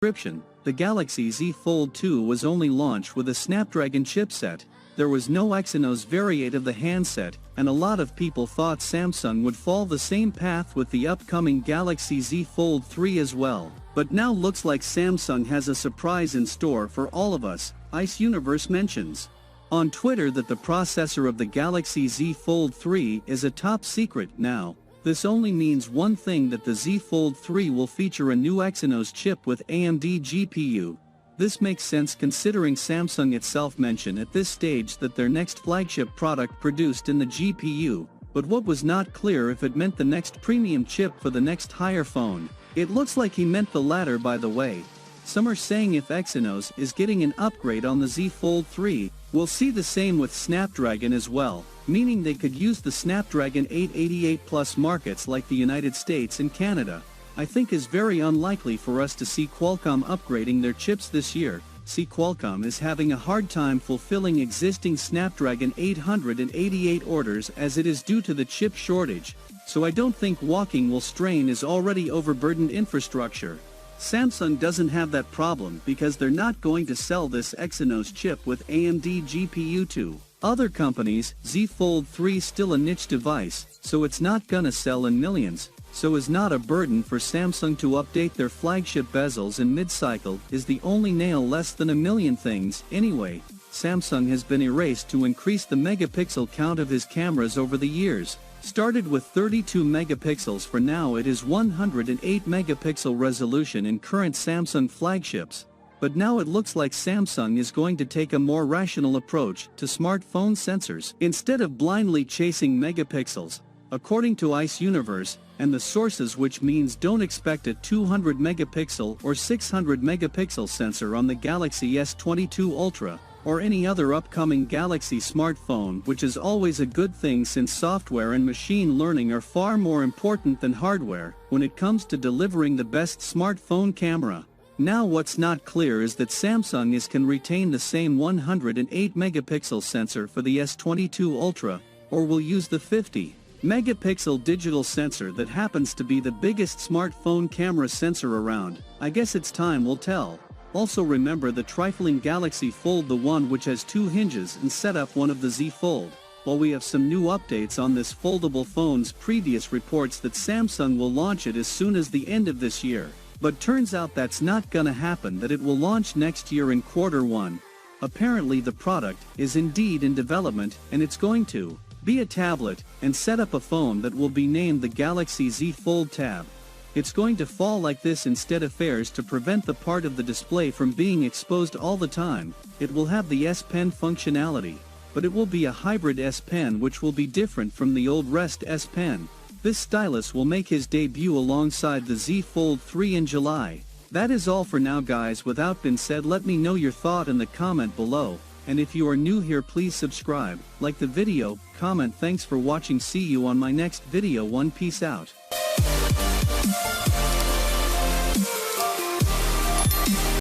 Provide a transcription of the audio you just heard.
description, the Galaxy Z Fold 2 was only launched with a Snapdragon chipset. There was no Exynos variant of the handset, and a lot of people thought Samsung would follow the same path with the upcoming Galaxy Z Fold 3 as well. But now looks like Samsung has a surprise in store for all of us, Ice Universe mentions on Twitter that the processor of the Galaxy Z Fold 3 is a top secret now. This only means one thing, that the Z Fold 3 will feature a new Exynos chip with AMD GPU. This makes sense considering Samsung itself mentioned at this stage that their next flagship product produced in the GPU, but what was not clear if it meant the next premium chip for the next higher phone. It looks like he meant the latter, by the way. Some are saying if Exynos is getting an upgrade on the Z Fold 3, we'll see the same with Snapdragon as well, meaning they could use the Snapdragon 888 Plus markets like the United States and Canada. I think is very unlikely for us to see Qualcomm upgrading their chips this year. See, Qualcomm is having a hard time fulfilling existing Snapdragon 888 orders as it is due to the chip shortage, so I don't think walking will strain its already overburdened infrastructure. Samsung doesn't have that problem because they're not going to sell this Exynos chip with AMD GPU to other companies. Z Fold 3 is still a niche device, so it's not gonna sell in millions. So is not a burden for Samsung to update their flagship bezels in mid-cycle is the only nail less than a million things. Anyway, Samsung has been erased to increase the megapixel count of his cameras over the years. Started with 32 megapixels, for now it is 108 megapixel resolution in current Samsung flagships. But now it looks like Samsung is going to take a more rational approach to smartphone sensors instead of blindly chasing megapixels. According to Ice Universe and the sources, which means don't expect a 200 megapixel or 600 megapixel sensor on the Galaxy S22 Ultra or any other upcoming Galaxy smartphone, which is always a good thing since software and machine learning are far more important than hardware when it comes to delivering the best smartphone camera. Now what's not clear is that Samsung can retain the same 108 megapixel sensor for the S22 Ultra or will use the 50 megapixel digital sensor that happens to be the biggest smartphone camera sensor around. I guess its time will tell. Also remember the trifling Galaxy Fold, the one which has two hinges and set up one of the Z Fold. While we have some new updates on this foldable phone's previous reports that Samsung will launch it as soon as the end of this year. But turns out that's not gonna happen, that it will launch next year in Q1. Apparently the product is indeed in development and it's going to be a tablet and set up a phone that will be named the Galaxy Z Fold Tab. It's going to fall like this instead of fairs to prevent the part of the display from being exposed all the time. It will have the S Pen functionality, but it will be a hybrid S Pen which will be different from the old Rest S Pen. This stylus will make his debut alongside the Z Fold 3 in July. That is all for now guys. Without being said, let me know your thought in the comment below. And if you are new here, please subscribe, like the video, comment. Thanks for watching. See you on my next video. Peace out.